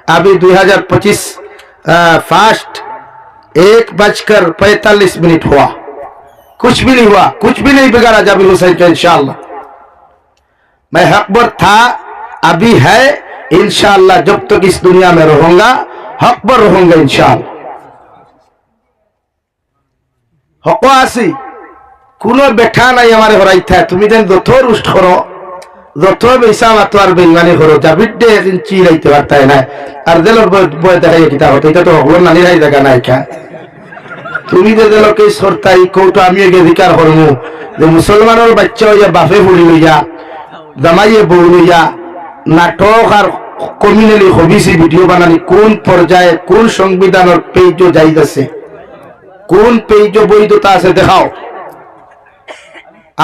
अभी 2025 फास्ट 1:45 हुआ, कुछ भी नहीं हुआ, कुछ भी नहीं बिगाड़ा जाबिर हुसैन का इंशाअल्लाह। मैं हकबर था, अभी है, इंशाअल्लाह जब तक इस दुनिया में रहूंगा हकबर रहूंगा इंशाअल्लाह। हक आसी কোনো বেঠা নাই আমার হরাইতা, তুমি যেন যত রুষ্ট করো, যত বেসা মাতোয়ার বেইমানি করো, জাবিরডে একদিন চিরাইতে পারতাই না। আর জেলর বয় দেখাই কিতা হতো, এটা তো হলো নানি রাই দেখা নাই খা। তুমি যে জেলকে সরতাই কৌটো আমি এগে ধিকার করমু যে মুসলমানের বাচ্চা হইয়া বাপে ফুড়ি লইয়া জামাইয়ে বউ লইয়া নাটক আর কমিউনালি হবিসি ভিডিও বানানি কোন পর্যায়ে কোন সংবিধানের পেজ জায়জ আছে, কোন পেজ বৈধতা আছে দেখাও।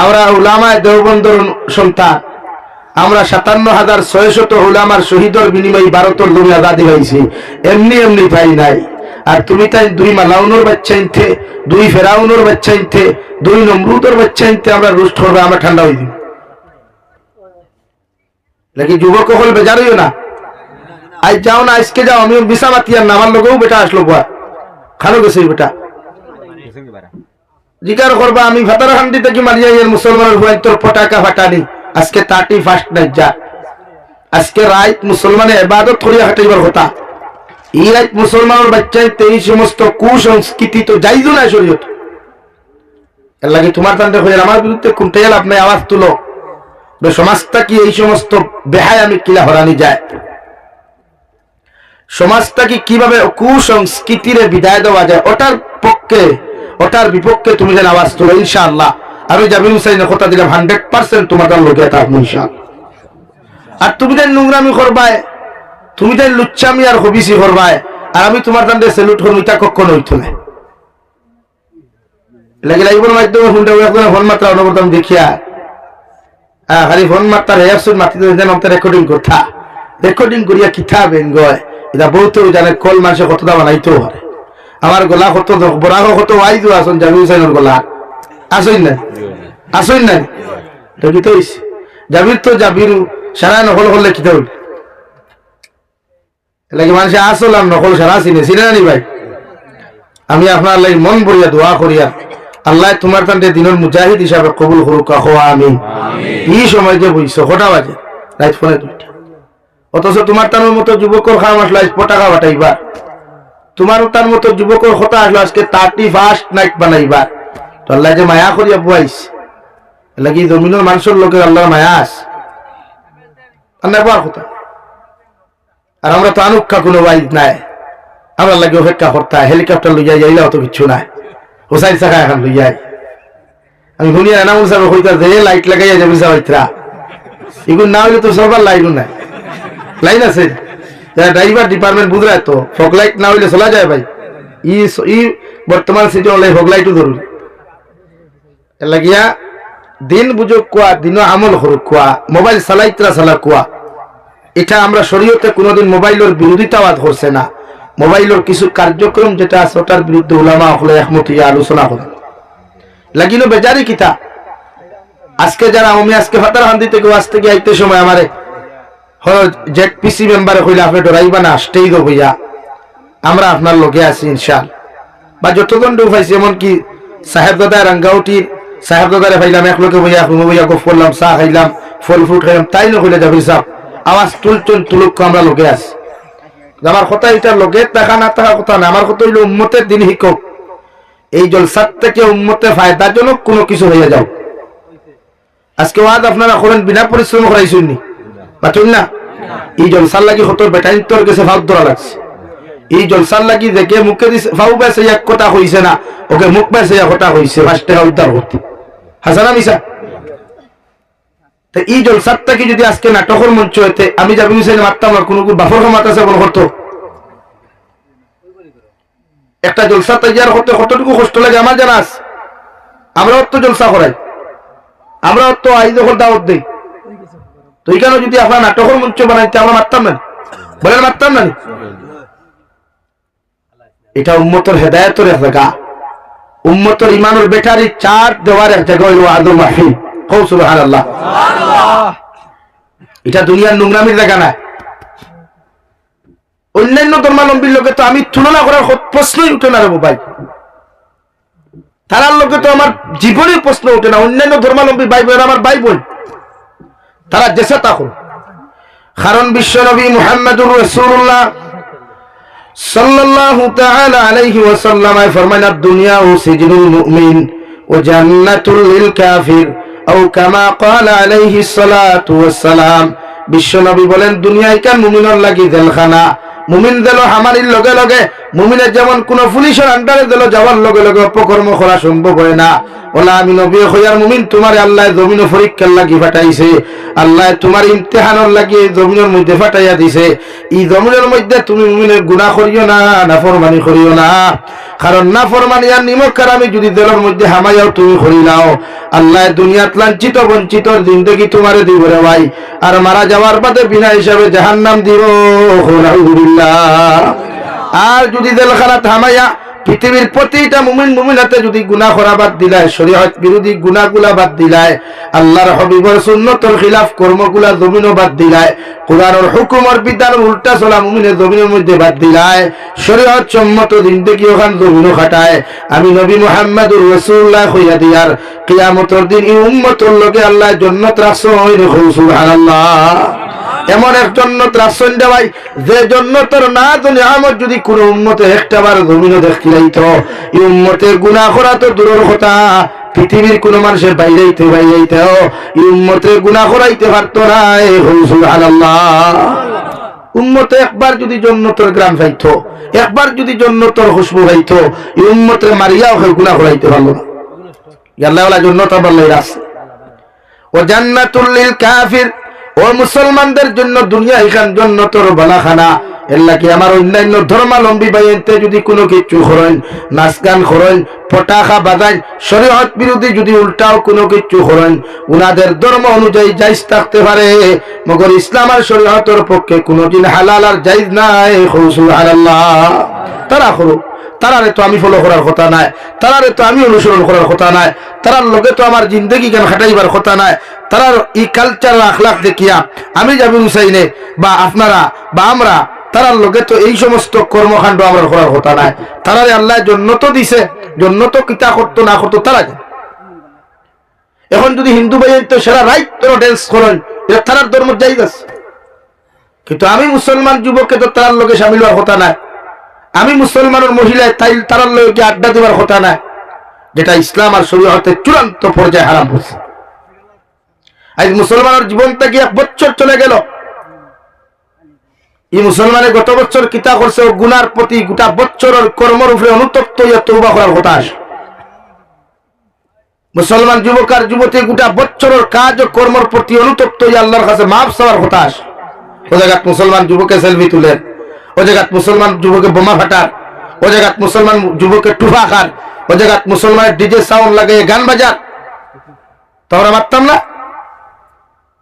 আমরা উলামায়ে দেওবন্দের সন্তান, আমরা 57,600 উলামার শহীদের বিনিময়ে ভারতের জমি আজাদি হয়েছি, এমনি এমনি পাই নাই। আর তুমি তাই 2 মালাউনের বাচ্চা ইনতে, 2 ফেরাউনের বাচ্চা ইনতে, 2 নমরুদের বাচ্চা ইনতে আমরা রুষ্ট করবো, আমরা ঠান্ডা হয়ে দিব নাকি? যুবক হল বেজার হইও না, আজ যাও না, আজকে যাও, আমি বিশা মাতিয়ার না, আমার লোকেও বেটা আসলো বুয়া খানো গেছে বেটা জিকার করবা, আমি ভাতার হান্ডি থেকে মারিয়া এর মুসলমানের হুয়াই তোর পটাকা ফাটানি। আজকে 31 নাই যা, আজকে রাত মুসলমানে ইবাদত করিয়া হাঁটাইবার কথা, এই রাত মুসলমানের বাচ্চায় এই সমস্ত কুসংস্কৃতি তো যাইজ না শরীয়ত। এর লাগে তোমার তান্ডে হয়ে আমার বিরুদ্ধে কোনটাই আপনি আওয়াজ তুলো, সমাজটা কি এই সমস্ত বেহায় আমি কিলা হরানি যায়, সমাজটা কি কিভাবে কুসংস্কৃতির বিদায় দেওয়া যায়, ওটার পক্ষে ওটার বিপক্ষে তুমি যেন আওয়াজ তোলো ইনশাআল্লাহ। আমি জাবির হুসাইনের কথা দিলাম 100% তোমাদের লোকে থাকবো ইনশাআল্লাহ। আর তুমি যেন নোংরামি করবায়, তুমি যেন লুচ্চামি আর হবিসি করবায়, আর আমি তোমার তান্ডে সেলুট করবো, এটা কখনো হইতো না। লাগে লাইভের মাধ্যমে ফোন মাত্রা অনবরতম দেখিয়া খালি ফোন মাত্রার হেয়ারসুট মাতিতে যেন রেকর্ডিং করতা, রেকর্ডিং করিয়া কিতা বেঙ্গয় এটা বলতেও জানে কল মানুষে কতটা বানাইতেও পারে। আমার গলা কত বরাহ কত ওয়াইজও আসন জাবির হুসাইনের গলা আসই না, আসই না তো কি তো জাবির তো জাবির সারা নকল করলে কি হইল লাগে মানুষে আসল আর নকল সারা চিনে চিনে না নি ভাই। আমি আপনার লাগে মন ভরিয়া দোয়া করিয়া আল্লাহ তোমার তান্ডে দিনের মুজাহিদ হিসাবে কবুল করুক, আমিন। এই সময় যে বইছো কটা বাজে রাত ফোনে 2টা, অথচ তোমার তার মতো যুবকর খাওয়া আসলো আজ পটাকা বাটাইবা, তোমার তার মতো যুবকর কথা আসলো আজকে 31 নাইট বানাইবা। তো আল্লাহ যে মায়া করিয়া বুয়াইস লাগি জমিনের মানুষের লোকের আল্লাহর মায়া আস আল্লাহ কথা। আর আমরা তো আনুক্ষা কোনো বাইক নাই, আমরা লাগে অপেক্ষা করতে হেলিকপ্টার লইয়া যাইলে অত কিছু নাই, হোসাইন চাকা এখন লইয়া আমি শুনিয়া এনামুল সাহেব কইতা যে লাইট লাগাইয়া যাবি সাইত্রা এগুলো না হইলে তো সবার লাইনও নাই, লাইন আছে ড্রাইভার ডিপার্টমেন্ট বুঝরায় তো ফগ লাইট না হইলে চলা যায় ভাই। ই বর্তমান সিটি হলে ফগ লাইটও জরুরি। এর লাগিয়া দিন বুঝুক কোয়া, দিন আমল করুক কোয়া, মোবাইল চালাইত্রা চালা কোয়া, এটা আমরা শরীয়তে কোনোদিন মোবাইলের বিরোধিতাবাদ করছে না। মোবাইলের কিছু কার্যক্রম যেটা আছে ওটার বিরুদ্ধে উলামা হলে একমত হইয়া আলোচনা করে লাগিল বেজারি কিতা। আজকে যারা আমি আজকে ফাতার হান্দি থেকে আজ থেকে আইতে সময় আমারে জেড পিসি মেম্বারে কইলে আপনি ডরাইবা না, আসতেই গো ভাইয়া আমরা আপনার লোকে আছি ইনশাআল্লাহ। বা যতজন পাইছি এমনকি সাহেব দাদা রাঙ্গাউটির সাহেব দাদারে পাইলাম এক লোকে ভাইয়া ভাইয়া গফ করলাম, চা খাইলাম, ফল ফ্রুট খাইলাম, তাই না কইলে যাবি সাহ আওয়াজ তুলুক আমরা লোকে আছি। আমার কথা এটার লোকে টাকা না থাকা কথা না, আমার কথা হইল উম্মতের দিন শিক্ষক, এই জলসার থেকে উম্মতের ফায়দাজনক কোনো কিছু হয়ে যাও। আজকে ওয়াজ আপনারা করেন বিনা পরিশ্রম করাইছেন বা চল না, এই জলসার লাগি হতর বেটাইন তোর গেছে ভাব ধরা লাগছে, এই জলসার লাগি দেখে মুখে দিছে ফাউ বেসে এক কথা হইছে না, ওকে মুখ বেসে এক কথা হইছে 5 টাকা উদ্ধার করতে হাসানা মিশা। তো এই জলসার থেকে যদি আজকে নাটকের মঞ্চ হইতে আমি যাবি মিশাইলে মারতাম না, কোনো বাফর ক্ষমতা আছে কোনো করতো একটা জলসা তৈরি করতে কতটুকু কষ্ট লাগে আমার জানা আছে। আমরাও তো জলসা করাই, আমরাও তো আই যখন দাওয়াত দেই, তো এইখানে যদি আপনার নাটকের মঞ্চ বানাইতে আমরা মারতাম না, বলেন মারতাম না। এটা উম্মতের হেদায়েতের এক জায়গা, উম্মতের ইমানের বেটারি চার দেওয়ার এক জায়গা হইল আদম মাহফিল। কও সুবহানাল্লাহ। এটা দুনিয়ার নোংরামির জায়গা না। অন্যান্য ধর্মাবলম্বীর লোকে তো আমি তুলনা করার প্রশ্নই উঠে না রে ভাই। তারার লোকে তো আমার জীবনে প্রশ্ন উঠে না। অন্যান্য ধর্মাবলম্বী ভাই বোন আমার ভাই বোন, তারা দেশে থাকুন। কারণ বিশ্ব নবী মুহাম্মদুর রাসূলুল্লাহ সাল্লাল্লাহু তাআলা আলাইহি ওয়াসাল্লাম ফরমান দুনিয়া ও সিজনুল মুমিন ও জান্নাতুল লিল কাফির আও কামা ক্বালা আলাইহি সালাতু ওয়াসসালাম। বিশ্ব নবী বলেন দুনিয়ায় কান মুমিনের লাগি জেলখানা। মুমিন দিল হামারির লগে লগে, মুমিনের যেমন কোন পুলিশের আন্ডারে দিল যাওয়ার লগে লগে অপকর্ম করা সম্ভব হয় না। ওলা আমি নবী হইয়ার মুমিন তোমার আল্লাহ জমিন পরীক্ষার লাগি ফাটাইছে, আল্লাহ তোমার ইমতিহানের লাগি জমিনের মধ্যে ফাটাইয়া দিছে। এই জমিনের মধ্যে তুমি মুমিনের গুনাহ করিও না, নাফরমানি করিও না। কারণ নাফরমানি আর নিমক কারামি যদি দিলের মধ্যে হামাইয়াও তুমি করিলাও, আল্লাহ দুনিয়াত লাঞ্ছিত বঞ্চিত জিন্দেগি তোমারে দিব রে ভাই। আর মারা যাওয়ার বাদে বিনা হিসাবে জাহান্নাম দিব। আর যদি জেলখানা থামাইয়া পৃথিবীর প্রতিটা মুমিন মুমিনাতে যদি গুনাহ করা বাদ দিলায়, শরীয়ত বিরোধী গুনাহগুলা বাদ দিলায়, আল্লাহর হাবিবের সুন্নতের খিলাফ কর্মগুলা জমিনও বাদ দিলায়, কোরআনের হুকুমের বিধান উল্টা চলা মুমিনের জমিনের মধ্যে বাদ দিলায়, শরীয়ত সম্মত জিন্দেগি ওখান জমিনও খাটায়, আমি নবী মুহাম্মদুর রাসূলুল্লাহ কইয়া দিয়ার কিয়ামতের দিন এই উম্মতের লোকে আল্লাহ জান্নাত রাখছো। সুবহানাল্লাহ। এমন এক জন্নত রাসূল দেওয়াই যে জন্নতের না জানি আমার যদি কোন উম্মতে একটাবার জমিনও দেখতে যাইতো, এই উম্মতের গুনাহ করা তো দূরের কথা, পৃথিবীর কোন মানুষের বাইরেইতে এই উম্মতের গুনাহ করাইতে পারতো না। সুবহানাল্লাহ। উম্মতে একবার যদি জন্নতের গ্রাম পাইতো, একবার যদি জন্নতের খুশবু পাইতো, এই উম্মতের মারিয়াও গুনাহ করাইতে পারলো না। আল্লাহ ওয়ালা জন্নত আল্লাহর রাস্তা। ও জান্নাতুল লিল কাফির, ও মুসলমানদের জন্য দুনিয়া এখান জন্নতর বালাখানা। এর লাগি আমার অন্যান্য ধর্মাবলম্বী ভাইতে যদি কোনো কিছু করেন, নাচ গান করেন, পটাখা বাজান, শরীয়ত বিরোধী যদি উল্টাও কোনো কিছু করেন, উনাদের ধর্ম অনুযায়ী জায়েজ থাকতে পারে, মগর ইসলাম আর শরীয়তের পক্ষে কোনোদিন হালাল আর জায়েজ নাই। সুবহানাল্লাহ। তারা করুক, তারারে তো আমি ফলো করার কথা নাই, তারারে তো আমি অনুসরণ করার কথা নাই, তারার লোকে তো আমার জিন্দগি কেন খাটাইবার কথা নাই। তারার এই কালচার আখলাক দেখিয়া আমি জাবির হুসাইনে বা আপনারা বা আমরা তারার লোকে তো এই সমস্ত কর্মকাণ্ড আমার করার কথা নাই। তারারে আল্লাহ জন্নত দিছে, জন্নত কিতা করতো না করতো তারা। এখন যদি হিন্দু ভাই তো সেরা রাইট ড্যান্স করেন, এটা তারার ধর্ম জায়েজ আছে, কিন্তু আমি মুসলমান যুবককে তো তারার লোকে সামিল হওয়ার কথা নাই। আমি মুসলমানের মহিলায় তাই তারার লোকে আড্ডা দেওয়ার কথা নাই, যেটা ইসলাম আর শরীয়তের চূড়ান্ত পর্যায়ে হারাম হচ্ছে। আজ মুসলমানের জীবন থেকে 1 বছর চলে গেল, এই মুসলমানের গত বছর কিতা করছে ও গুনার প্রতি গোটা বছরের কর্মের উপরে অনুতপ্ত হইয়া তওবা করার কথা আসে। মুসলমান যুবক আর যুবতী গোটা বছরের কাজ ও কর্মের প্রতি অনুতপ্ত হইয়া আল্লাহর কাছে মাফ চাওয়ার কথা আসে। ও জায়গাত মুসলমান যুবকে সেলফি তুলে, ও জায়গাত মুসলমান যুবকে বোমা ফাটার, ও জায়গাত মুসলমান যুবকে টুফা খান, ও জায়গাত মুসলমানের ডিজে সাউন্ড লাগে গান বাজার, তো আমরা মারতাম না?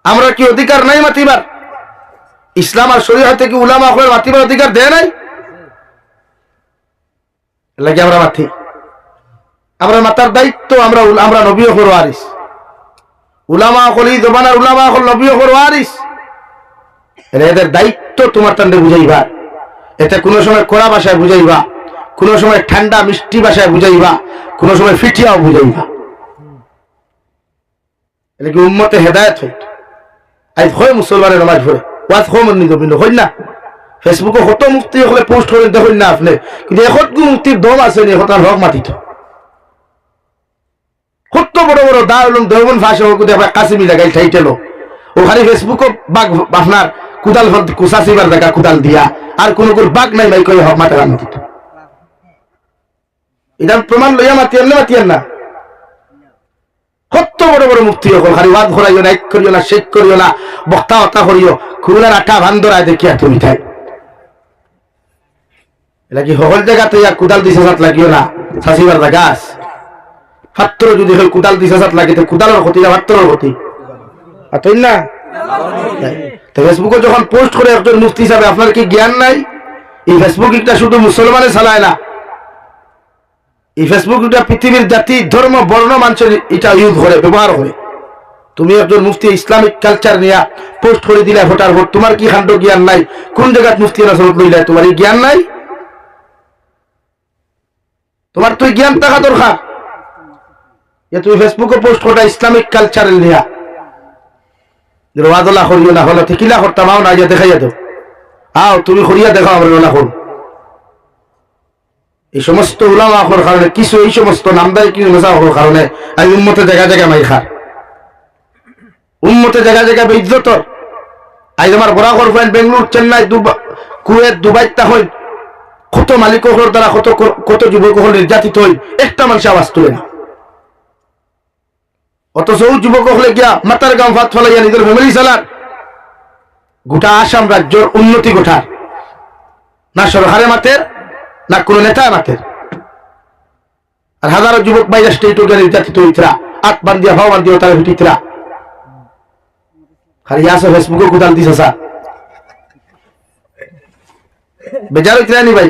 আমরা কি অধিকার নাই মাতিবার? ইসলাম আর শরীয়ত থেকে উলামা হয়ে মাতিবার অধিকার দেয় নাই? লাগে আমরা মাতি, আমরা মাতার দায়িত্ব, আমরা নবী হর ওয়ারিস, উলামা হলি জমানার উলামা হল নবী হর ওয়ারিস। এদের দায়িত্ব তোমার তান্ডে বুঝাইবা, এতে কোনো সময় কড়া ভাষায় বুঝাইবা, কোনো সময় ঠান্ডা মিষ্টি ভাষায় বুঝাইবা, কোনো সময় ফিটিয়াও বুঝাইবা। এটা কি উম্মতে হেদায়েত হইত? আজ হয় মুসলমানের নামাজ পড়ে ওয়াজ খমন নি জমিন হই না, ফেসবুকে কত মুফতি হলে পোস্ট করেন দেখুন না আপনি, কিন্তু এখন কি মুফতির দম আছে নি এখন হক মাতিত কত বড় বড় দারুল দেওবন ভাষা হোক কাশিমি লাগাই ঠাইটেলো ওখানে ফেসবুকে বাঘ আপনার কুদাল কুসাসিবার দেখা কুদাল দিয়া, আর কোন বাঘ নাই ভাই কই হক মাতা মাতিত। এটা প্রমাণ লইয়া মাতিয়ান না। কত বড় বড় মুফতি হল খালি ওয়াজ করাইও না, এক করিও না, শেখ করিও না, বক্তা হতা করিও, খুলার আঠা ভান্দরায় দেখিয়া তুমি থাই। এটা কি সকল জায়গাতে কুদাল দিছে সাত লাগিও না, শাসিবার জায়গা আছে। ফাত্তর যদি হয় কুদাল দিছে সাত লাগে, কুদালের ক্ষতি না ফাত্তরের ক্ষতি আতই না। তো ফেসবুকে যখন পোস্ট করে একজন মুফতি হিসাবে আপনার কি জ্ঞান নাই? এই ফেসবুক একটা শুধু মুসলমানে চালায় না, এই ফেসবুক এটা পৃথিবীর জাতি ধর্ম বর্ণ মানুষের এটা ইউজ করে, ব্যবহার করে। তুমি একজন মুফতি ইসলামিক কালচার নিয়ে পোস্ট করে দিলা ভোটার ভোট, তোমার কি খান্ড জ্ঞান নাই? কোন জায়গায় মুফতি নসরত লইলা? তোমার এই জ্ঞান নাই? তোমার তো জ্ঞান থাকা দরকার। তুমি ফেসবুকে পোস্ট করটা ইসলামিক কালচারের নিয়া রোয়াদলা করিও না হলো কিলা করতাম আও না দেখাইয়া দাও, আও তুমি করিয়া দেখাও আমার রোলা করুন। এই সমস্ত উলামা হওয়ার কারণে কিছু এই সমস্ত নামদারি কিছু নেশা হওয়ার কারণে আমি উম্মতে জায়গা জায়গা মাই খার, উম্মতে জায়গা জায়গা বেইজ্জতর। আজ আমার বড় করবেন বেঙ্গলোর, চেন্নাই, কুয়েত, দুবাই তা হইল কত মালিক দ্বারা কত কত যুবক নির্যাতিত হইল, একটা মানুষ আওয়াজ তুলে না। অথচ ওই যুবক হলে গিয়া মাতার গাম ফাত ফলাইয়া নিজের ফ্যামিলি চালার, গোটা আসাম রাজ্যর উন্নতি গোটার, না সরকারে মাতের না কোন নেতা মাতের। আর হাজারো যুবক বাইরে স্টেট নির্যাতিত হইতরা, আট বান্ধিয়া ভাও বান্ধিয়া তারা ভিটিতরা। খালি আসো ফেসবুকে কোথাল দিছ স্যার, বেজার হইতরা নি ভাই,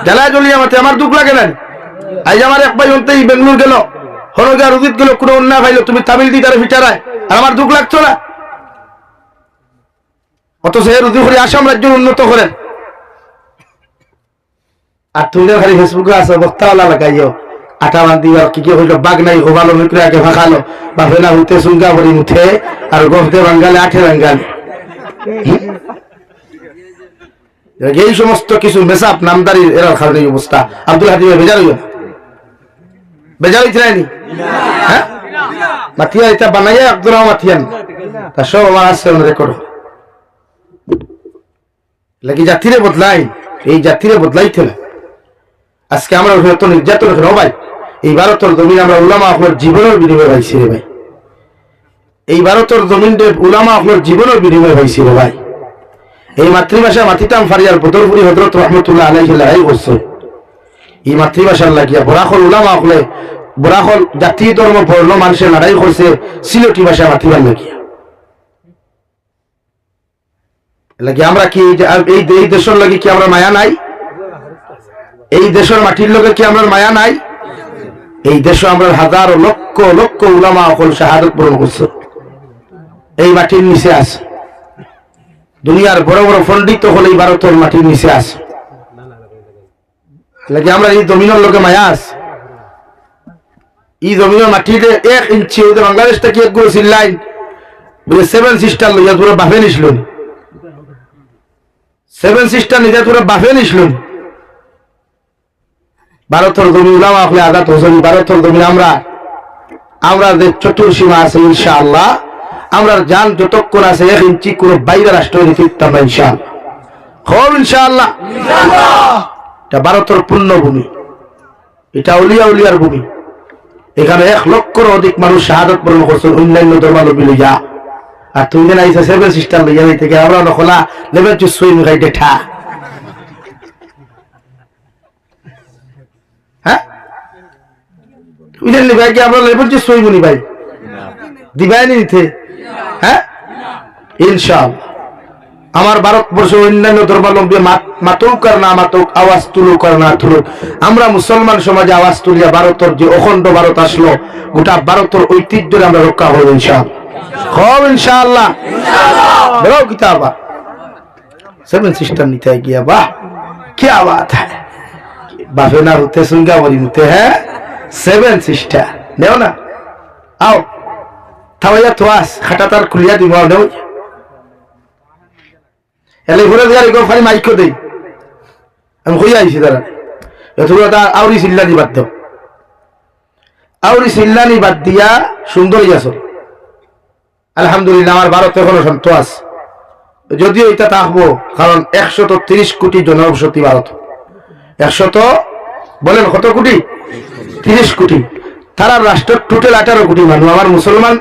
জ্বালায় জ্বলিয়া মাতে আমার দুঃখ লাগে না। আজ আমার এক ভাই অন্তেই বেঙ্গলোর গেল, হলগা রুদিত গেল, কোনো অন্যায় ভাইলো তুমি তামিল দি তারা ফিটারায়, আর আমার দুঃখ লাগতো না। অথচ হে রুদি করে আসাম রাজ্য উন্নত করেন, আর তুমি খালি ফেসবুকে আসো বক্তাওয়ালা লাগাইও আটা বান্ধি কি কি হইল বাঘ নাই হোবালো মিত্রে আগে ভাখালো বাফেনা হইতে সুঙ্গা ভরি মুঠে আর গফতে বাঙ্গালে আঠে বাঙ্গালে। এই সমস্ত কিছু মেসাপ নামদারির এর কারণে অবস্থা। আব্দুল হাদিমে বেজার হইল, বেজার হইতে নাইনি? হ্যাঁ মাথিয়া এটা বানাইয়া আব্দুল মাথিয়ান তা সব আমার আসছে রেকর্ড লাগি জাতিরে বদলাই, এই জাতিরে বদলাইতে না। আজকে আমরা এত নির্যাতন কেন ভাই? এই ভারতের জমিন আমরা উলামা আপনার জীবনের বিনিময় পাইছি রে ভাই, এই ভারতের জমিন উলামা আপনার জীবনের বিনিময় পাইছি রে ভাই। এই মাতৃভাষা মাতিতাম ফারিয়ার বদরপুরি হযরত রহমতুল্লাহ আলাইহি লড়াই করছে। এই মাতৃভাষার লাগিয়া বরাখল উলামা হলে বরাখল জাতি ধর্ম বর্ণ মানুষের লড়াই করছে সিলেটি ভাষা মাতিবার লাগিয়া। লাগে আমরা কি এই দেশের লাগে কি আমরা মায়া নাই? এই দেশের মাটির লোকে কি আমরা মায়া নাই? এই দেশে আমরা হাজার লক্ষ লক্ষ উলামা অকল শাহাদত বরণ করছে, এই মাটির নিচে আছে। দুনিয়ার বড় বড় পণ্ডিত হলে এই ভারতের মাটির নিচে আছে। লাগে আমরা এই জমিনের লোকে মায়া আছে। এই জমিনের মাটিতে 1 ইঞ্চি বাংলাদেশ থেকে এক গুলো সিল্লাইন বলে 7 সিস্টার লইয়া তোরা বাফে নিছিল, 7 সিস্টার নিজে তোরা বাফে নিছিল। ভারতের জমি উলামা হলে আঘাত হোসেন, ভারতের জমি আমরা যে চতুর্সীমা আছে ইনশাআল্লাহ, আমরা জান যতক্ষণ আছে 1 ইঞ্চি কোন বাইরে রাষ্ট্র নীতি উত্তম ইনশাআল্লাহ, খুব ইনশাআল্লাহ। এটা ভারতের পুণ্যভূমি, এটা উলিয়া উলিয়ার ভূমি। এখানে 1 লক্ষের অধিক মানুষ শাহাদত বরণ করছেন অন্যান্য ধর্মাবলম্বী লইয়া। আর তুমি যেন আইসা 7 সিস্টার লইয়া নাই থেকে আমরা নখলা লেভেল চুস সুই মুখাই দেখা। হ্যাঁ বুঝলেন ভাই কি আমরা লেভেল চুস সুই বলি ভাই দিবাই নিতে? হ্যাঁ ইনশাআল্লাহ। আমার ভারতবর্ষ অন্যান্য ধর্মাবলম্বী মাতুক আর না মাতুক, আওয়াজ তুলুক আর না তুলুক, আমরা মুসলমান সমাজে আওয়াজ তুলিয়া ভারতের যে অখণ্ড ভারত আসলো, গোটা ভারতের ঐতিহ্যের আমরা রক্ষা করবো ইনশাআল্লাহ, খুব ইনশাআল্লাহ। বেরো কিতাবা 7 সিস্টার নিতে গিয়া, বাহ क्या बात है, बाफे ना होते सुंगा बोली मुते हैं 7 सिस्टर नेओ ना आओ थावया थवास खटातार खुलिया दिमाग नेओ এলে ঘুরে যাই গো ফারি মাইক দেই আমি কই আইছি দাঁড়া এতটা আউরি সিল্লানি বাদ দাও, আউরি সিল্লানি বাদ দিয়া সুন্দর ইয়াছো আলহামদুলিল্লাহ। আমার ভারত এখনো শান্ত আছে, যদিও এটা থাকবো কারণ 130 কোটি জনবসতি ভারত, 100 বলেন কত কোটি? 30 কোটি। তারা রাষ্ট্র টোটাল 18 কোটি মানুষ। আমার মুসলমান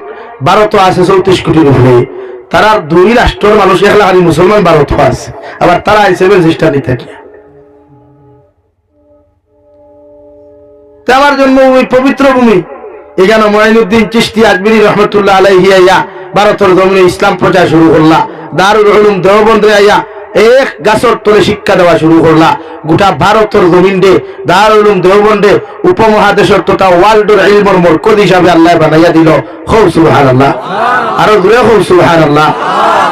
ভারত আছে 34 কোটির উপরে। তারা 2 রাষ্ট্রের মানুষ একলা খালি মুসলমান ভারত আছে, আবার তারা 7 সিস্টার নিতে থাকে। আমার জন্মভূমি পবিত্র ভূমি, এখানে মঈনুদ্দিন চিশতি আজমিরি রহমতুল্লাহ আলাইহি আইয়া ভারতের জমিনে ইসলাম প্রচার শুরু করলা। দারুল উলুম দেওবন্দে আইয়া এক গাছর তলে শিক্ষা দেওয়া শুরু করলা গোটা ভারতের জমিনে দারুল উলুম দেওবন্দে উপমহাদেশের তথা ওয়ার্ল্ডের ইলমের মরকজ হিসাবে আল্লাহ বানাইয়া দিল। খুব সুবহানাল্লাহ, আরো জোরে খুব সুবহানাল্লাহ।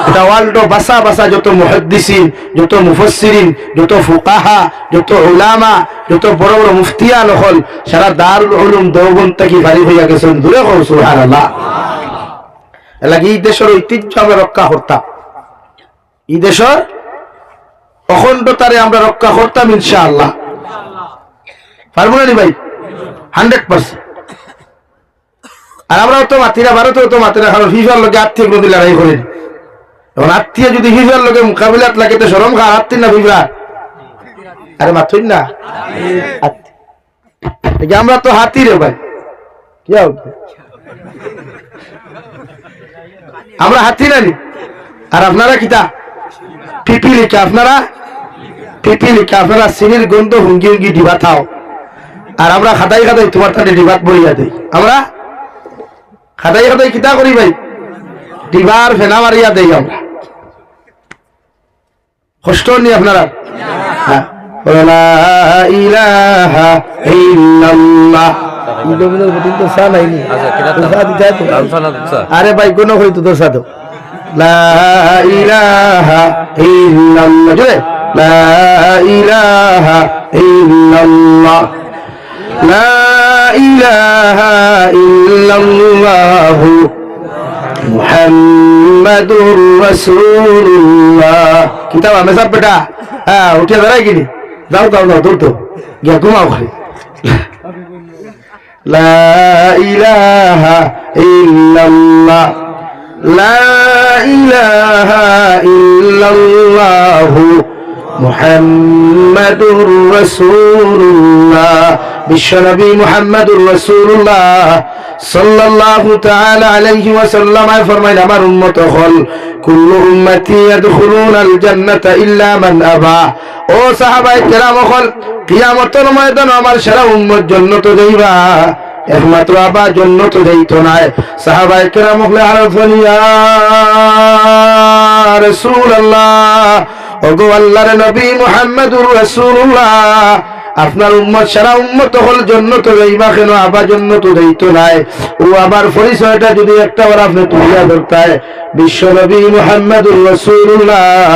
এটা ওয়ার্ল্ড বাসা বাসা যত মুহাদ্দিসিন, যত মুফাসসিরিন, যত ফুকাহা, যত উলামা, যত বড় বড় মুফতিয়ান হল সারা দারুল উলুম দেওবন্দ থেকে বাড়ি হইয়া গেছেন। জোরে খুব সুবহানাল্লাহ। এলাকি এই দেশের ঐতিহ্য আমরা রক্ষা করতাম, এই দেশের অখণ্ডতারে আমরা রক্ষা করতাম ইনশাআল্লাহ। পারবো না ভাই? 100%। আর আমরাও তো মাতিরা, ভারতেও তো মাতিরা, কারণ ফিফার লোকে আত্মীয় কোনদিন লড়াই করেনি। এখন আত্মীয় যদি ফিফার লোকে মোকাবিলাত লাগে তো সরম খা আত্মীয় না ফিফা? আরে মাথুই না, আমরা তো হাতি রে ভাই, কি আমরা হাতি নানি। আর আপনারা কিতা পিপিলিকা, আপনারা পিপিলিকা, আপনারা চিনির গন্ধ হুঙ্গি হুঙ্গি ডিবা থাও, আর আমরা খাদাই খাদাই তোমার তাদের ডিবাত বইয়া দেই। আমরা খাদাই খাদাই কিতা করি ভাই? ডিবার ফেনা মারিয়া দেই আমরা। কষ্ট নি আপনারা? লা ইলাহা ইল্লাল্লাহ। আরে ভাই কোন হইতো তোর সাথে লা ইলাহা ইল্লাল্লাহ, লা ইলাহা ইল্লাল্লাহ, লা ইলাহা ইল্লাল্লাহু মুহাম্মাদুর রাসূলুল্লাহ। কিতাব হামেশা বেটা হ্যাঁ উঠে দাঁড়াই কিনি, যাও যাও যাও দৌড় তো গিয়া ঘুমাও খালি। লা ইলাহা ইল্লাল্লাহ, লা ইলাহা ইল্লাল্লাহু মুহাম্মাদুর রাসূলুল্লাহ। বিশ্বনবী মুহাম্মাদুর রাসূলুল্লাহ সাল্লাল্লাহু তাআলা আলাইহি ওয়াসাল্লাম ফরমাইলেন, আমার উম্মত হল কুল্লু উম্মতি ইয়াদখুলুনাল জান্নাতা ইল্লা মান আবা। ও সাহাবায়ে কেরাম হল, কিয়ামতের ময়দানে আমার সারা উম্মত জান্নাতে যাইবা, একমাত্র আবা জান্নাতে যাইতো না। সাহাবায়ে কেরাম হল আরফানিয়া রাসূলুল্লাহ, ওগো আল্লাহর নবী মুহাম্মাদুর রাসূলুল্লাহ, আপনার উম্মত সারা উম্মত হল জান্নাতে যাইবা, কেন আবা জান্নাতে যাইতো না? ও আবার পরিচয়টা যদি একটা বার আপনি তুলিয়া ধরতায়, বিশ্ব নবী মুহাম্মাদুর রাসূলুল্লাহ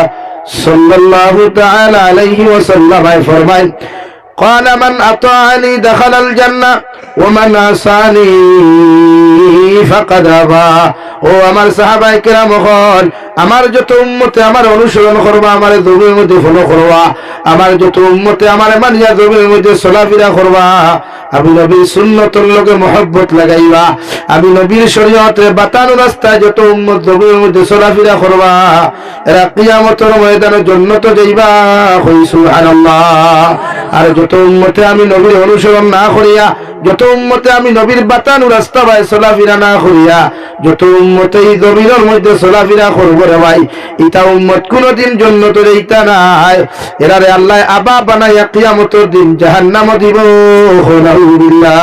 সাল্লাল্লাহু তাআলা আলাইহি ওয়াসাল্লাম ফরমায়, قال من أطاعني دخل الجنة ومن عصاني فقد أبى। ও আমার সাহাবায়ে কেরাম হল, আমার যত উম্মতে আমার অনুসরণ করবা, আমার জমির মধ্যে ফলো করবা, আমার যত উম্মতে আমার মানিয়া জমির মধ্যে চলাফেরা করবা, আমি নবীর সুন্নতের লগে মহব্বত লাগাইবা, আমি নবীর শরীয়তে বাতানো রাস্তায় যত উম্মত জমির মধ্যে চলাফেরা করবা, এরা কিয়ামতের ময়দানে জান্নাতে যাইবা। কই সুবহানাল্লাহ। আর যত উম্মতে আমি নবীর অনুসরণ না করিয়া, যত উম্মতে আমি নবীর বাতানো রাস্তা বাই চলাফেরা না করিয়া, যত উম্মতে এই জমিনের মধ্যে চলাফেরা করবো রে ভাই, এটা উম্মত কোনদিন জান্নাতে যাইতা নাই। এরারে আল্লাহ আবা বানাইয়া কিয়ামতের দিন জাহান্নামে দিব। নাউযুবিল্লাহ।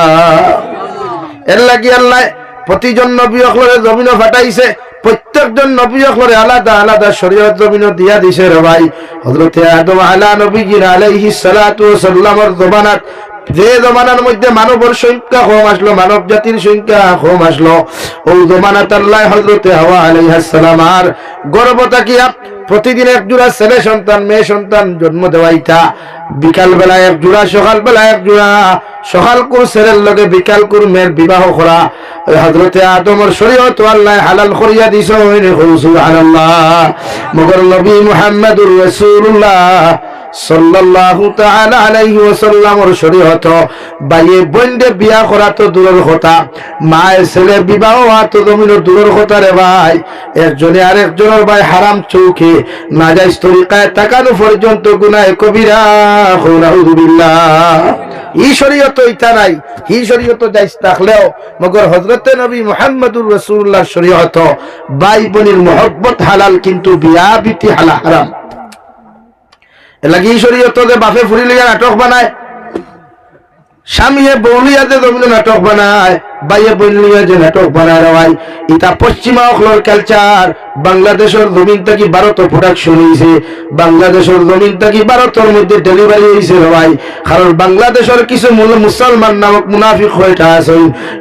এর লাগি আল্লাহ প্রতিজন নবী হলরে জমিনে ফাটাইছে, প্রত্যেকজন নবী হলরে আলাদা আলাদা শরীয়ত জমিনে দিয়া দিছে রে ভাই। হযরতে আদম আলা নবীজির আলাইহিস সালাতু ওয়াস সালামের জমানাত, যে জমানার মধ্যে মানবের সংখ্যা কম আসলো, মানব জাতির সংখ্যা কম আসলো, ওই জমানাত আল্লাহ হযরতে হাওয়া আলাইহিস সালামার গর্ভ থাকিয়া প্রতিদিন এক জোড়া ছেলে সন্তান মেয়ে সন্তান জন্ম দেওয়াইতা। বিকাল বেলা এক জোড়া, সকাল বেলা এক জোড়া, সকাল কুর ছেলের লগে বিকাল কুর মেয়ের বিবাহ করা। ওই হযরতে আদমের শরীয়ত আল্লাহ হালাল করিয়া দিছে। সুবহানাল্লাহ। মগর নবী মুহাম্মদুর রাসূলুল্লাহ সাল্লাল্লাহু তাআলা আলাইহি ওয়াসাল্লামের শরীয়ত বাইয়ে বন্ধে বিয়া করা তো দূরের কথা, মায়ের ছেলের বিবাহ হওয়া তো জমিনের দূরের কথা রে ভাই। একজনে আরেকজনের ভাই হারাম চৌকে নাজায়েজ তরিকায় তাকানো পর্যন্ত গুনাহে কবিরা। নাউযুবিল্লাহ। এই শরীয়ত ইতা নাই, এই শরীয়ত জায়েজ থাকলেও মগর হযরতে নবী মুহাম্মদুর রাসূলুল্লাহ শরীয়ত ভাই বোনের মহব্বত হালাল, কিন্তু বিয়া বিতি হারাম। এলাকি শরীয়ত যে বাপে ফুরি লিয়া নাটক বানায়, স্বামীয়ে বউলিয়া যে জমিনে নাটক বানায়, বাইয়ে বললিয়া যে নাটক বানায় ভাই ইটা পশ্চিমা অখলর কালচার বাংলাদেশের জমিন থেকে ভারত প্রোডাকশন হয়েছে বাংলাদেশের জমিন থেকে ভারতের মধ্যে ডেলিভারি হয়েছে ভাই কারণ বাংলাদেশের কিছু মুসলমান নামক মুনাফিক হয়েটা আছে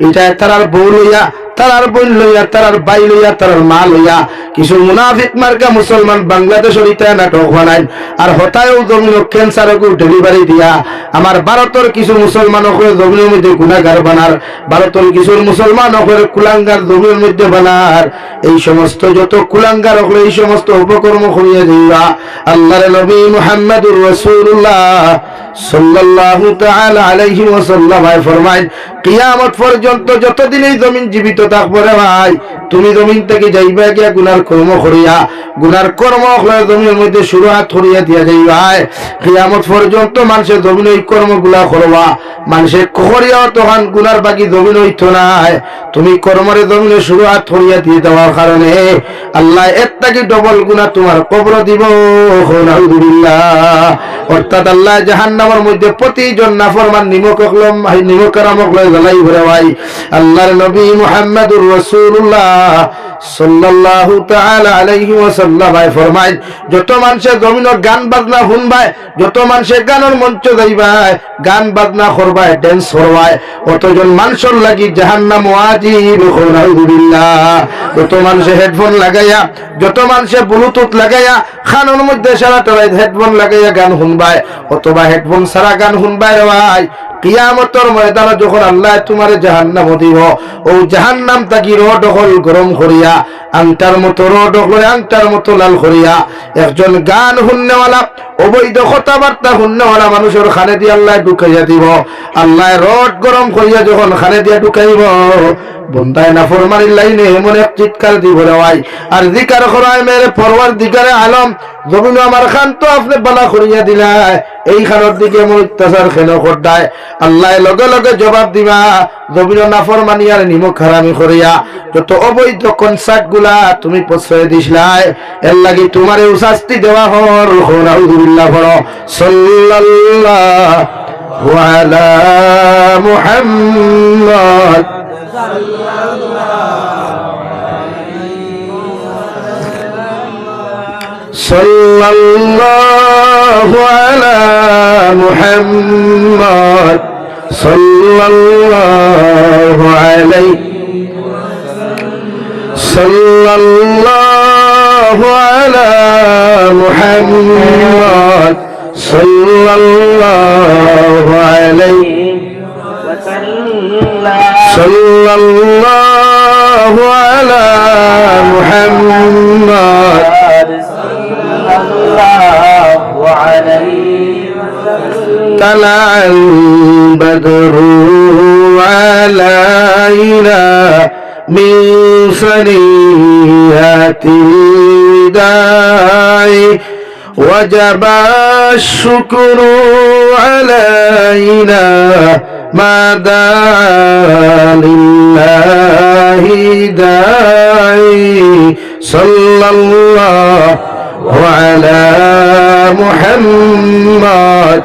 এটা তারার বউ লইয়া তারার বোন লইয়া তারার ভাই লইয়া তারার মা লইয়া কিছু মুনাফিক মার্কা মুসলমান বাংলাদেশের ইটা নাটক বানায় আর হতায়ও জমিন ক্যান্সারকে ডেলিভারি দিয়া আমার ভারতের কিছু মুসলমান জমিনের মধ্যে গুনাহগার বানার ভারতের কিছু মুসলমান কুলাঙ্গার জমিনের মধ্যে বানার এই সমস্ত যত কুলাঙ্গার হলে এই সমস্ত উপকর্ম করিয়া দিবা আল্লাহর নবী মুহাম্মদুর রাসূলুল্লাহ সাল্লাল্লাহু তাআলা আলাইহি ওয়াসাল্লাম ফরমায় কিয়ামত পর্যন্ত যতদিন এই জমিন জীবিত থাকবে রে ভাই তুমি জমিন থেকে যাইবা গিয়া গুনার কর্ম করিয়া গুনার কর্ম হলে জমিনের মধ্যে শুরুয়াত করিয়া দিয়া যাইবা কিয়ামত পর্যন্ত মানুষের জমিন ওই কর্মগুলা করবা মানুষের করিয়া তখন গুনার বাকি জমিন হইতো নাই তুমি কর্মরে জমিনে শুরুয়াত করিয়া দিয়ে দেওয়ার কারণে আল্লাহ এর থেকে ডবল গুনাহ তোমার কবর দিব আলহামদুলিল্লাহ অর্থাৎ আল্লাহ জাহান্নামের মধ্যে প্রতিজন নাফরমান নিমকরামক লয় জ্বালাই ভরে ভাই আল্লাহর নবী মুহাম্মদুর রাসূলুল্লাহ সাল্লাল্লাহু তাআলা আলাইহি ওয়াসাল্লাম ফরমায় যত মানুষে জমিনের গান বাজনা শুনবায় যত মানুষে গানের মঞ্চ যাইবায় গান বাজনা করবায় ডান্স করবায় অতজন মানুষের লাগি জাহান্নাম ওয়াজিব আলহামদুলিল্লাহ যত মানুষে হেডফোন লাগাইয়া যত মানুষে ব্লুটুথ লাগাইয়া খানের মধ্যে সারা টাইম হেডফোন লাগাইয়া গান শুনবায় অথবা হেডফোন ছাড়া গান শুনবায় ভাই কিয়ামতের ময়দানে যখন আল্লাহ তোমারে জাহান্নাম দিব ও জাহান্নাম তাকি রডখল গরম করিয়া আংটার মতো রডখলে আংটার মতো লাল করিয়া একজন গান শুননেওয়ালা অবৈধ কথাবার্তা শুননেওয়ালা মানুষের খানে দিয়ে আল্লাহ ঢুকাইয়া দিব আল্লাহ রড গরম করিয়া যখন খানে দিয়া ঢুকাইব বন্দায় নাফরমানির লাইনে এমন এক চিৎকার দিব রে ভাই আর জিকার করায় মেরে পরওয়ারদিগারে আলম জমিন আমার খান তো আপনি বালা করিয়া দিলাই এই খানের দিকে এমন অত্যাচার কেন করদায় আল্লাহ লগে লগে জবাব দিবা জমিন নাফরমানি আর নিমক হারামি করিয়া যত অবৈধ কনসার্ট গুলা তুমি প্রশ্রয় দিসলাই এর লাগি তোমার শাস্তি দেওয়া হল আলহামদুলিল্লাহ বড় সাল্লাল্লাহু আলা মুহাম্মদ সাল্লাল্লাহু আলা মুহাম্মদ সাল্লাল্লাহু আলাইহি সাল্লাল্লাহু আলা মুহাম্মদ সাল্লাল্লাহু আলাইহি সাল্লাল্লাহু আলা মুহাম্মদ সাল্লাল্লাহু আলাইহি তালাল বদরু আলাইনা মিন সনিয়াতিল দাই وجب الشكر علينا ما دعا لله داعي صلى الله على محمد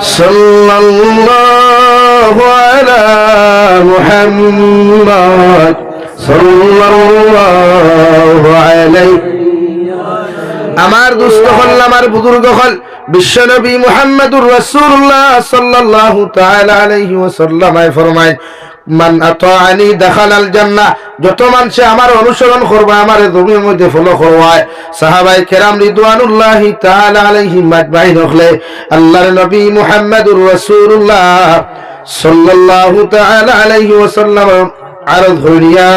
صلى الله على محمد সাল্লাল্লাহু আলাইহি আমার দুস্থ হল আমার বুজুর্গ হল বিশ্বনবী মুহাম্মদুর রাসূলুল্লাহ সাল্লাল্লাহু তাআলা আলাইহি ওয়াসাল্লাম ফরমায় মান আতাআনি দাখালাল জান্নাহ যত মানুষ আমার অনুসরণ করবে আমার জমির মধ্যে ফলো করবে সাহাবায়ে কেরাম রিদওয়ানুল্লাহি তাআলা আলাইহিম আজমাইন হলে আল্লাহর নবী মুহাম্মদুর রাসূলুল্লাহ সাল্লাল্লাহু তাআলা আলাইহি ওয়াসাল্লাম আরজ হইয়া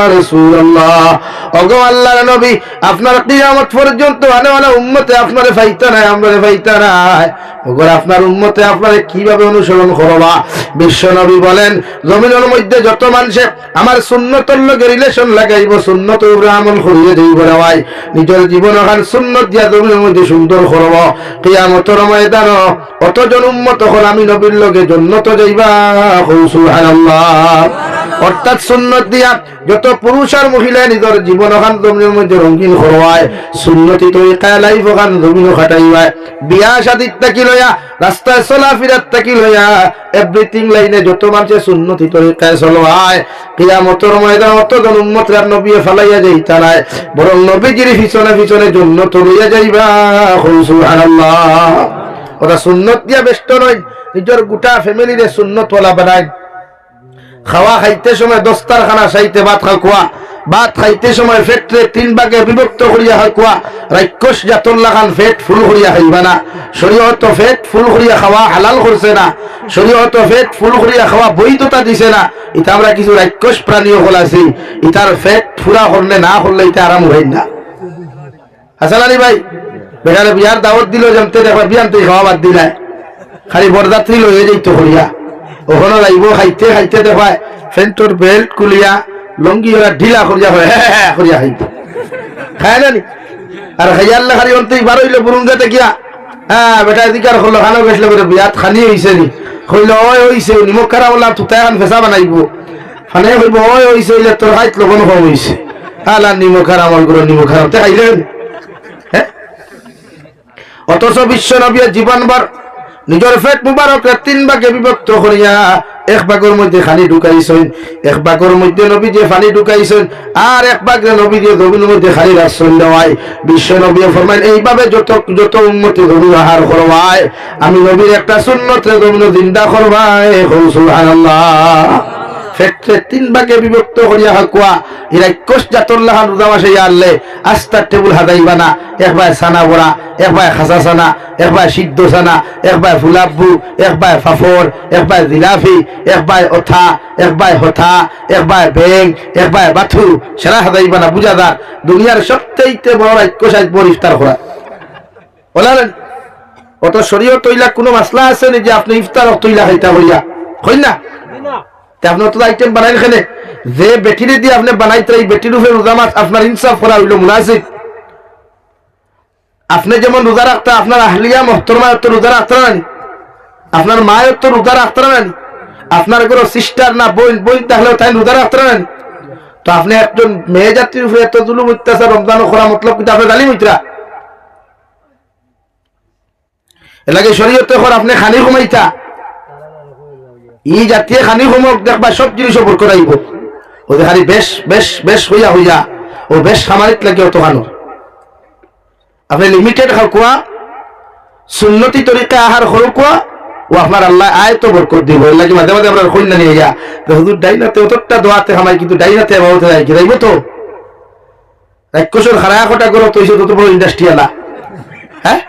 রাসূলুল্লাহ ওগো আল্লাহর নবী আপনার কিয়ামত পর্যন্ত আনেওয়ালা উম্মতে আপনারে পাইতা নাই আমরারে পাইতা নাই ওগো আপনার উম্মতে আপনারে কিভাবে অনুসরণ করবা বিশ্ব নবী বলেন জমিনের মধ্যে যত মানুষে আমার সুন্নতের লগে রিলেশন লাগাইব সুন্নত উপরে আমল করিয়ে দেব ভাই নিজের জীবন ওখান সুন্নত দিয়া জমিনের মধ্যে সুন্দর করব কিয়ামতের ময়দান অতজন উম্মত হল আমি নবীর লগে জান্নাত যাইবা সুবহানাল্লাহ অর্থাৎ সুন্নত দিয়া যত পুরুষ আর মহিলা নিজের জীবন ওখান জমিনের মধ্যে রঙিন করওয়ায়, সুন্নতি তরিকায় লাইফ ওখান জমিন খাটাইবায়, বিয়া শাদিত থাকি লইয়া রাস্তায় চলাফেরার থাকি লইয়া এভরিথিং লাইনে যত মানুষের সুন্নতি তরিকায় চলওয়ায়, কিয়ামতের ময়দান অতজন উম্মতরা নবী ফালাইয়া যাইতা নাই, বরং নবীজির পিছনে পিছনে জান্নাত লইয়া যাইবা। সুবহানাল্লাহ। ওরা সুন্নত দিয়া ব্যস্ত নয়, নিজের গোটা ফ্যামিলিরে সুন্নত ওয়ালা বানায়। খাওয়া খাইতে সময় দস্তারখানা সাইতে ভাত খাওয়া, ভাত খাইতে সময় ফেটরে 3 ভাগে বিভক্ত করিয়া খাওয়া, রাক্ষস জাতর লাগান ফেট ফুল করিয়া খাইবা না। শরীয়ত ফেট ফুল করিয়া খাওয়া হালাল করছে না, শরীয়ত ফেট ফুল করিয়া খাওয়া বৈধতা দিছে না। এটা আমরা কিছু রাক্ষস প্রাণীও হলাছি, ইতার ফেট ফুরা করলে না করলে এটা আরাম হয় না। হাসান আলী ভাই বেটারে বিয়ার দাওয়াত দিল, জানতে দেখবা বিয়ান তুই খাওয়া বাদ দিলাই, খালি বরযাত্রী লইয়ে যাইতো করিয়া, ওখানে যাইব খাইতে খাইতে দেখায় ফেন্টর বেল্ট খুলিয়া লঙ্গি ওরা ঢিলা করিয়া করিয়া খাইব, খায় না নি? আর খাইয়াল্লা খালি অন্তেই বার হইলে বুরুঙ্গাতে গিয়া বেটা এদিকার হলো খানো গেছিল বলে বিয়াত খানি হইছে নি, কইল ওই হইছে নিমখ খারা বলা তুতা এখন ফেসা বানাইব, খানে কইব ওই হইছে হইলে তোর খাইত লবণ কম হইছে, আলা নিমখ খারা আমার গুলো নিমখ খারাতে খাইলেন। হ্যাঁ, অথচ বিশ্ব নবী জীবনভর নিজের পেট মুবারককে 3 ভাগে বিভক্ত করিয়া 1 ভাগের মধ্যে খানি ঢুকাইছেন, 1 ভাগের মধ্যে নবী যে পানি ঢুকাইছেন, আর 1 ভাগে নবী যে জমিনের মধ্যে খালি রাসূল দেওয়ায়। বিশ্ব নবী ফরমাইলেন এইভাবে যত যত উম্মতে জমিন আহার করবায়, আমি নবীর একটা সুন্নতে জমিন জিন্দা করবায়। সুবহানাল্লাহ। ফেটে 3 ভাগে বিভক্ত করিয়া হাকুয়া, এরা কোষ জাতর লাহান রোজা মাসে আনলে আস্তার টেবুল হাদাইবা না, 1 ভাই সানা বড়া, 1 ভাই খাসা সানা, 1 ভাই সিদ্ধ সানা, 1 ভাই ফুলাব্বু, 1 ভাই ফাফর, 1 ভাই জিলাফি, 1 ভাই ওথা, 1 ভাই হথা, 1 ভাই বেং, 1 ভাই বাথু, সেরা হাদাইবা না। বুঝাদার দুনিয়ার সবচেয়ে বড় কোষ আজ বড় ইফতার করা বলেন। অত শরীয়ত তৈলা কোনো মাসলা আছে নি যে আপনি ইফতার তৈলা খাইতা হইয়া হই না? আপনার তো আইটেম বানাই খেলে যে বেটিরে দিয়ে আপনি বানাইতে এই বেটির উপরে রোজা মাস আপনার ইনসাফ করা হইল মুনাসিব। আপনি যেমন রোজা রাখতে আপনার আহলিয়া মোহতরমা তো রোজা রাখতে নানি, আপনার মায়ের তো রোজা রাখতে নানি, আপনার কোনো সিস্টার না বোন বোন তাহলে তাই রোজা রাখতে নানি। তো আপনি একজন মেয়ে জাতির উপরে এত জুলুম অত্যাচার রমজান করা মতলব কিন্তু আপনি জানি মিত্রা এলাকে শরীয়তে আপনি খানি ঘুমাইতা ই জাতীয় খানি হোমক দেখবা সব জিনিস ওপর করাইব, ওদের খালি বেশ বেশ বেশ হইয়া হইয়া ও বেশ সামারিক লাগে অত খানো। আপনি লিমিটেড খাওয়া সুন্নতি তরিকা আহার খরকুয়া ও আপনার আল্লাহ আয় তো বরকত দিব। এর লাগে মাঝে মাঝে আমরা কন্যা নিয়ে যা হুজুর ডাইনাতে অতটা দোয়াতে খামাই, কিন্তু ডাইনাতে বাবুতে যাই কি যাইব তো রাক্ষসের খারা খটা করো তো তত বড় ইন্ডাস্ট্রি আলা। হ্যাঁ,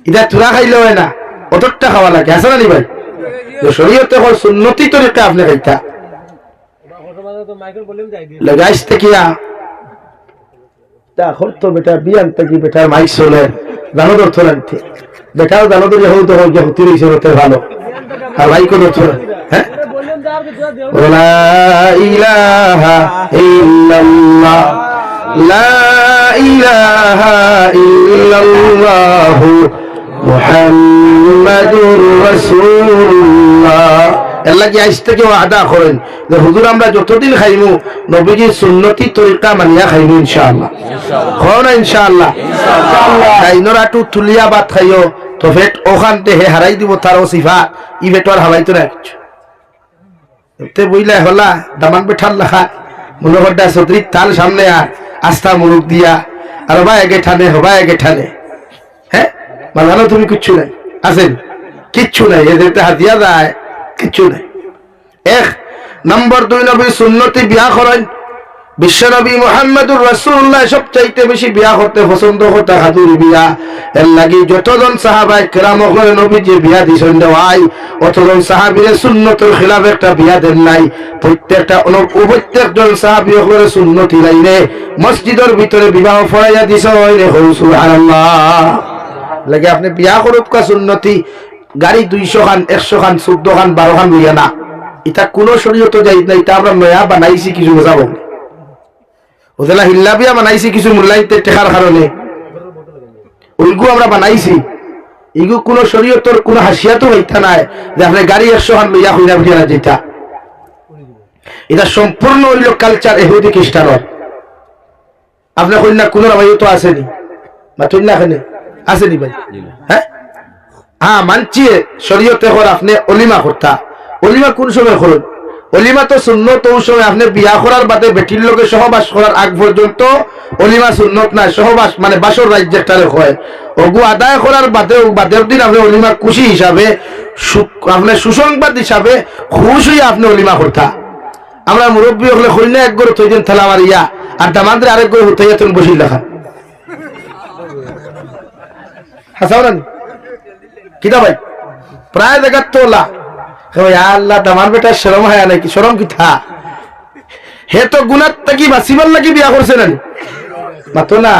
এটা চূড়া খাইলে হয় না, অতটা খাওয়া লাগে। হাসান আলী ভাই শরীয়তে সুন্নতি তরিকা আপনি খাইতা লাগাইছ তেকিয়া তা হতো বেটা বিয়ান থেকে বেটার মাইক চলে দানোদর থলান্তে বেটাও দানোদর হও তো হও হতে রইছে হতে ভালো আর ভাই কোন থলা। হ্যাঁ, লা ইলাহা ইল্লাল্লাহ লা ইলাহা ইল্লাল্লাহু মুহাম্মাদুর রাসূলুল্লাহ। আল্লাহ কি আজ থেকে ওয়াদা করেন যে হুজুর আমরা যতদিন খাইমু নবীজির সুন্নতি তরিকা মানিয়া খাইমু ইনশাআল্লাহ। হয় না ইনশাআল্লাহ? ইনরা টু তুলিয়া ভাত খাইও তো পেট ওখানতে হে হারাই দিব তার সিফাত ই বেট আর হারাইতো না কিছু। এতে বইলা হলা দামান বেঠাল লাখা মনোহরদা চৌধুরী তাল সামনে আর আস্থা মুরুক দিয়া আর ভাই আগে ঠানে হবা আগে ঠানে। হ্যাঁ, মাঝানো তুমি কিচ্ছু নাই আছেন, কিচ্ছু নাই, এদের হাতিয়া যায় কিচ্ছু নাই। 1 নম্বর 2 নবী সুন্নতি বিয়া করেন। বিশ্ব নবী মুহাম্মদুর রাসূলুল্লাহ সবচাইতে বেশি বিয়া করতে পছন্দ করতে হাজুরি বিয়া। এর লাগি যতজন সাহাবায়ে কেরাম করে নবী যে বিয়া দিছেন দেওয়াই অতজন সাহাবীর সুন্নতের খিলাফ একটা বিয়া দেন নাই। প্রত্যেকজন সাহাবী করে সুন্নতি লাইনে মসজিদের ভিতরে বিবাহ পড়াইয়া দিছেন। সুবহানাল্লাহ। লাগে আপনি বিয়া করুক কা সুন্নতি গাড়ি 200 খান 100 খান 14 খান 12 খান লইয়া না, এটা কোন শরীয়ত যাই না। এটা আমরা নয়া বানাইছি কিছু বোঝাবো ওদেলা হিল্লা বিয়া বানাইছি কিছু মূল্যায়িত টেকার কারণে ওইগু আমরা বানাইছি। এগু কোন শরীয়তর কোন হাসিয়াতো হইতা নাই যে আপনি গাড়ি 100 খান লইয়া হইনা ভিয়া যেটা এটা সম্পূর্ণ হইল কালচার ইহুদি খ্রিস্টানের। আপনার কন্যা কোন ভাই তো আসেনি বা তুই না এখানে আসেনি ভাই? হ্যাঁ হ্যাঁ মানছি শরীয়তে কর আপনি অলিমা করতা। অলিমা কোন সময় করুন? অলিমা তো সুন্নত ওই সময় আপনি বিয়া করার বাদে বেটির লোকে সহবাস করার আগ পর্যন্ত অলিমা সুন্নত নাই। সহবাস মানে বাসর রাজ্যেরটারে হয় ওগু আদায় করার বাদে বাদের দিন আপনি অলিমা খুশি হিসাবে আপনার সুসংবাদ হিসাবে খুশ হইয়া আপনি অলিমা করতা। আমরা মুরব্বী হলে কইনা এক গরু তৈরি থালা আমার ইয়া আর দামাদের আরেক গরু হইয়া তুমি বসি লেখা হাসাও না কিতা ভাই প্রায় জায়গার তোলা আল্লাহ দামার বেটার শরম হয় নাকি? শরম কি থা হে তো গুনার থাকি বাঁচিবার লাগি বিয়া করছে না মাতো না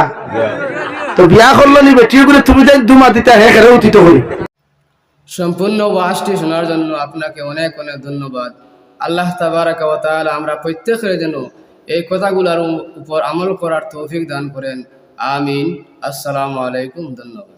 তো বিয়া করলো নি বেটির গুলো তুমি তাই দুমা দিতা হে ঘরে উঠিত করি। সম্পূর্ণ ওয়াজটি শোনার জন্য আপনাকে অনেক অনেক ধন্যবাদ। আল্লাহ তাবারাকা ওয়া তাআলা আমরা প্রত্যেকের যেন এই কথাগুলোর উপর আমল করার তৌফিক দান করেন। আমিন। আসসালামু আলাইকুম। ধন্যবাদ।